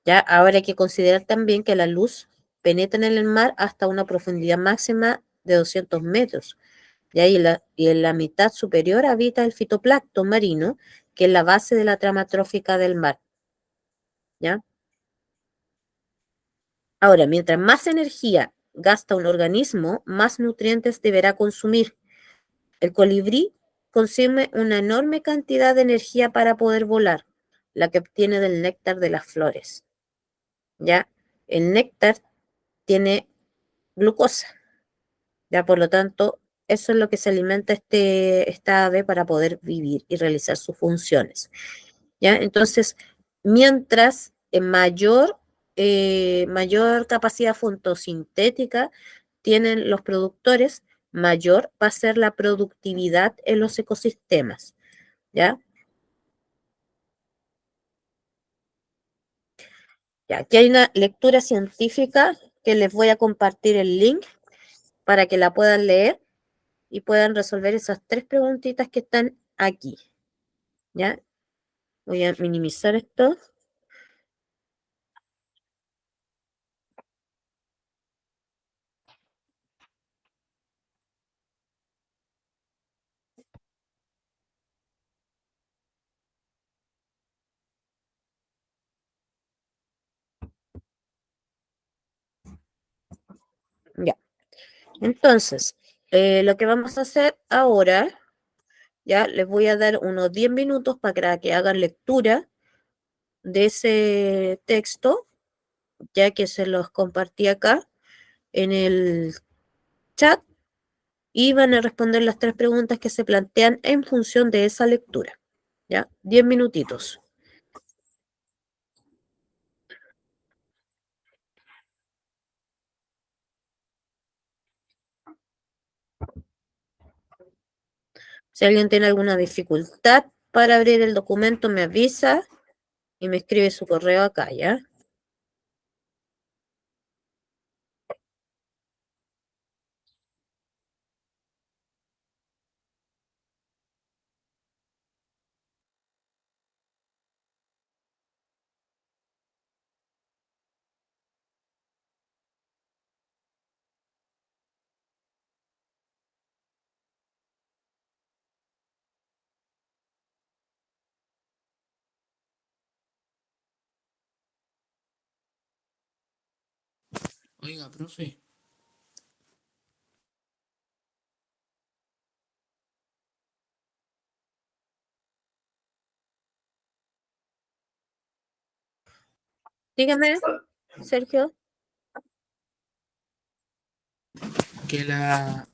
Ya, ahora hay que considerar también que la luz penetran en el mar hasta una profundidad máxima de 200 metros. Y en la mitad superior habita el fitoplancton marino, que es la base de la trama trófica del mar. ¿Ya? Ahora, mientras más energía gasta un organismo, más nutrientes deberá consumir. El colibrí consume una enorme cantidad de energía para poder volar, la que obtiene del néctar de las flores. ¿Ya? El néctar tiene glucosa. ¿Ya? Por lo tanto, eso es lo que se alimenta esta ave para poder vivir y realizar sus funciones. ¿Ya? Entonces, mientras mayor capacidad fotosintética tienen los productores, mayor va a ser la productividad en los ecosistemas. ¿Ya? Ya, aquí hay una lectura científica que les voy a compartir el link para que la puedan leer y puedan resolver esas 3 preguntitas que están aquí. ¿Ya? Voy a minimizar esto. Ya. Entonces, lo que vamos a hacer ahora, ya les voy a dar unos 10 minutos para que hagan lectura de ese texto, ya que se los compartí acá en el chat, y van a responder las 3 preguntas que se plantean en función de esa lectura. ¿Ya? 10 minutitos. Si alguien tiene alguna dificultad para abrir el documento, me avisa y me escribe su correo acá, ¿ya? Oiga, profe, Dígame, Sergio. que la...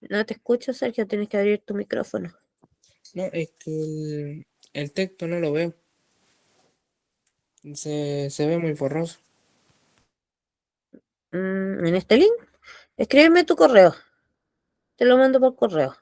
No te escucho, Sergio, tienes que abrir tu micrófono. No, es que el texto no lo veo. Se ve muy borroso. En este link, escríbeme tu correo. Te lo mando por correo.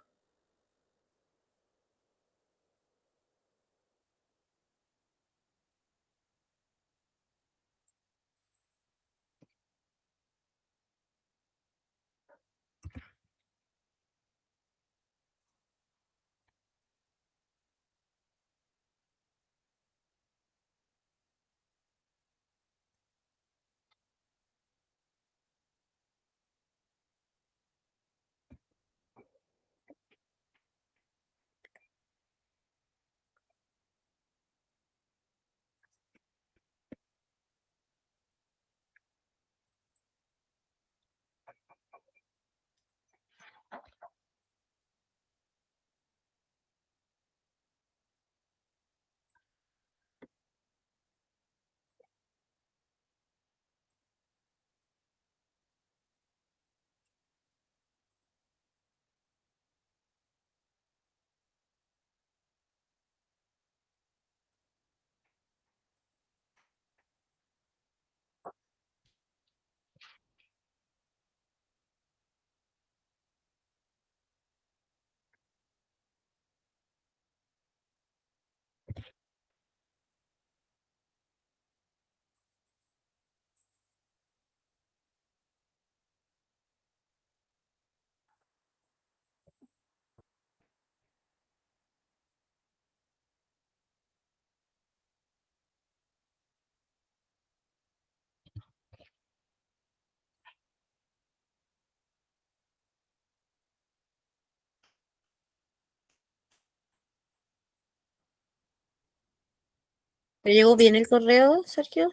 ¿Te llegó bien el correo, Sergio?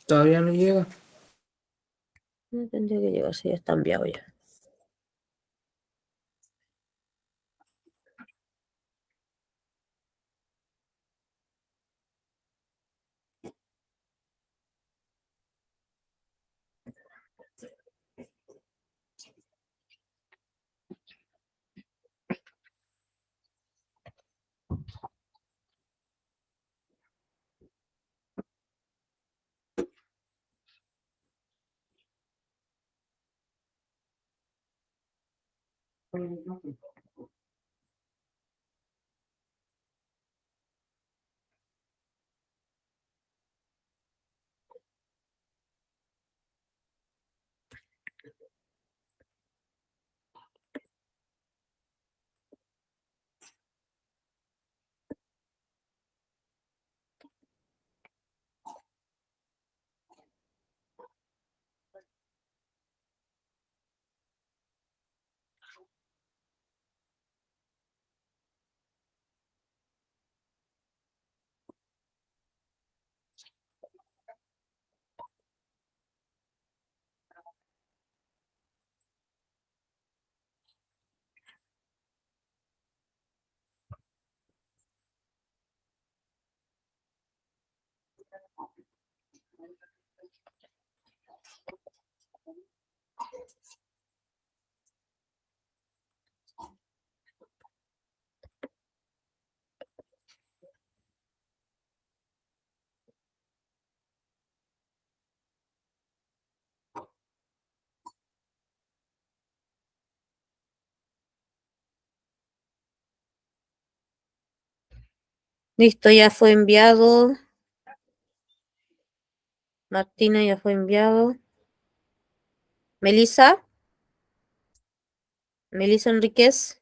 Todavía no llega. No tendría que llegar, si ya está enviado ya. Listo, ya fue enviado. Martina ya fue enviado. Melissa. Melissa Enríquez.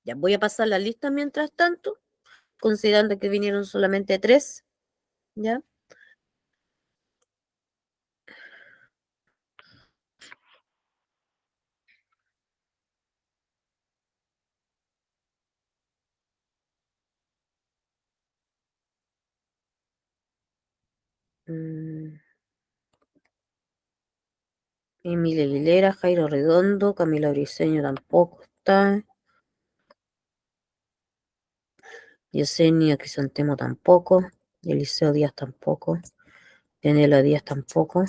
Ya voy a pasar la lista mientras tanto, considerando que vinieron solamente 3, ¿ya? Emilia Aguilera, Jairo Redondo, Camila Briceño tampoco está. Yesenia Crisantemo tampoco. Eliseo Díaz tampoco. Daniela Díaz tampoco.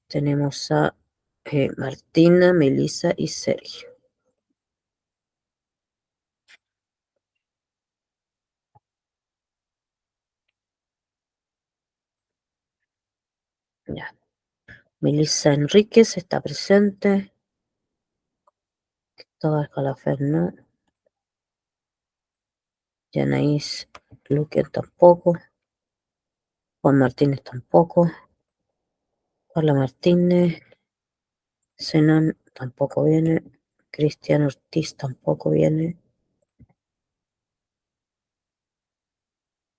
Tenemos a Martina, Melissa y Sergio. Ya. Melissa Enríquez está presente. Cristóbal Calafer no. Yanaís Luque tampoco. Juan Martínez tampoco. Carla Martínez. Zenón tampoco viene. Cristian Ortiz tampoco viene.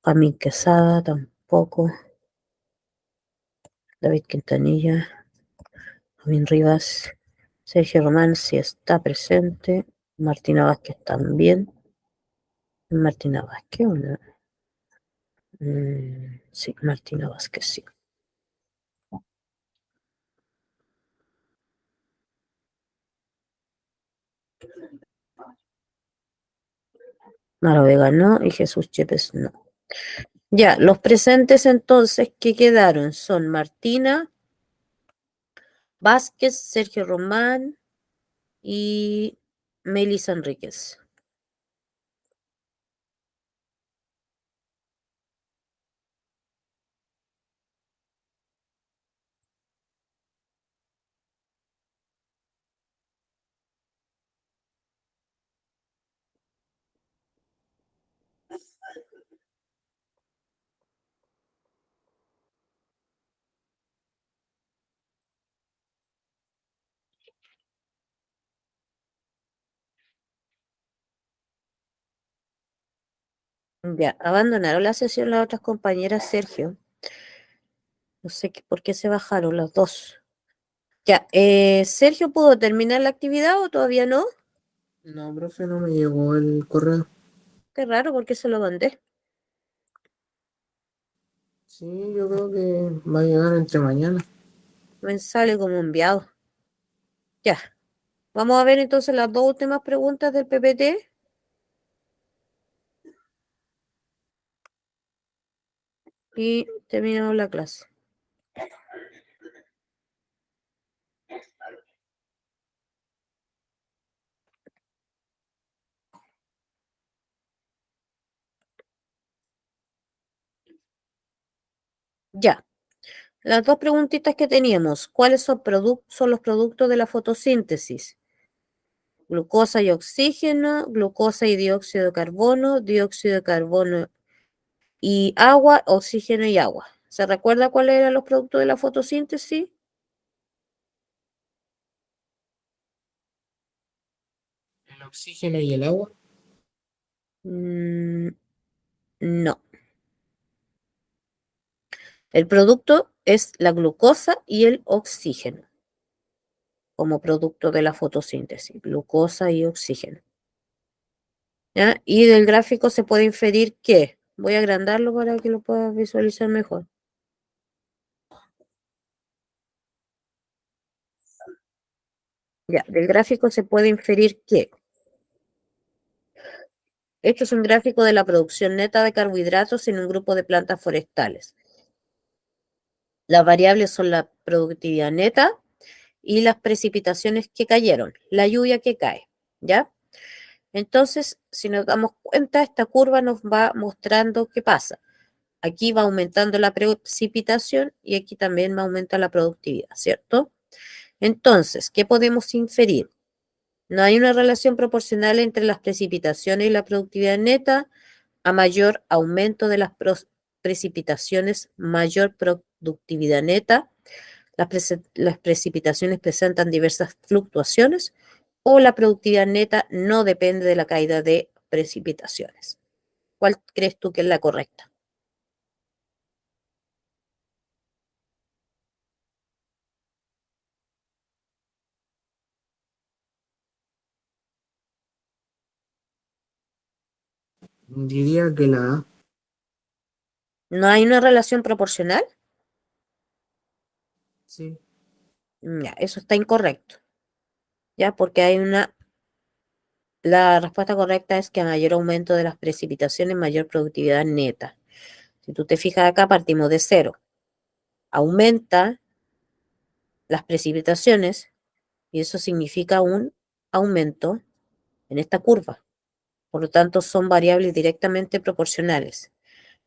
Camille Quesada tampoco. David Quintanilla. Javín Rivas. Sergio Román sí está presente. Martina Vázquez también. Martina Vázquez, ¿o no? Sí, Martina Vázquez, sí. Mara Vega no y Jesús Chepes no. Ya, los presentes entonces que quedaron son Martina Vázquez, Sergio Román y Melissa Enríquez. Ya, abandonaron la sesión las otras compañeras, Sergio. No sé por qué se bajaron las dos. Ya, ¿Sergio pudo terminar la actividad o todavía no? No, profe, no me llegó el correo. Qué raro, porque se lo mandé. Sí, yo creo que va a llegar entre mañana. Me sale como enviado. Ya, vamos a ver entonces las dos últimas preguntas del PPT. Y terminamos la clase. Ya, las dos preguntitas que teníamos. ¿Cuáles son los productos de la fotosíntesis? Glucosa y oxígeno, glucosa y dióxido de carbono y agua, oxígeno y agua. ¿Se recuerda cuáles eran los productos de la fotosíntesis? El oxígeno y el agua. No. El producto es la glucosa y el oxígeno como producto de la fotosíntesis, glucosa y oxígeno. ¿Ya? Y del gráfico se puede inferir que, voy a agrandarlo para que lo puedas visualizar mejor. Ya, del gráfico se puede inferir que esto es un gráfico de la producción neta de carbohidratos en un grupo de plantas forestales. Las variables son la productividad neta y las precipitaciones que cayeron, la lluvia que cae, ¿ya? Entonces, si nos damos cuenta, esta curva nos va mostrando qué pasa. Aquí va aumentando la precipitación y aquí también va aumentando la productividad, ¿cierto? Entonces, ¿qué podemos inferir? No hay una relación proporcional entre las precipitaciones y la productividad neta. A mayor aumento de las precipitaciones, mayor productividad neta. Las precipitaciones presentan diversas fluctuaciones o la productividad neta no depende de la caída de precipitaciones. ¿Cuál crees tú que es la correcta? Diría que la A. ¿No hay una relación proporcional? Sí. Ya, eso está incorrecto. Ya, porque hay una... La respuesta correcta es que a mayor aumento de las precipitaciones, mayor productividad neta. Si tú te fijas acá, partimos de cero. Aumenta las precipitaciones y eso significa un aumento en esta curva. Por lo tanto, son variables directamente proporcionales.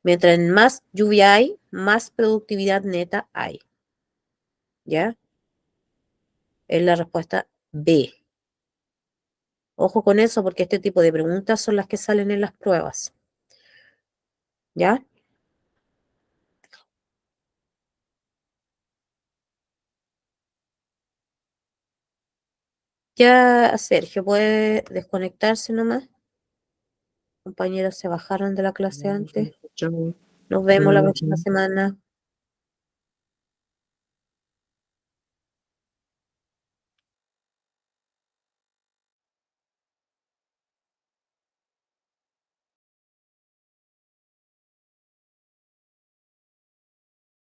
Mientras más lluvia hay, más productividad neta hay. ¿Ya? Es la respuesta B. Ojo con eso porque este tipo de preguntas son las que salen en las pruebas. ¿Ya? Ya, Sergio, ¿puede desconectarse nomás? Compañeros se bajaron de la clase antes. Chao. Nos vemos la Buenas próxima noches. semana.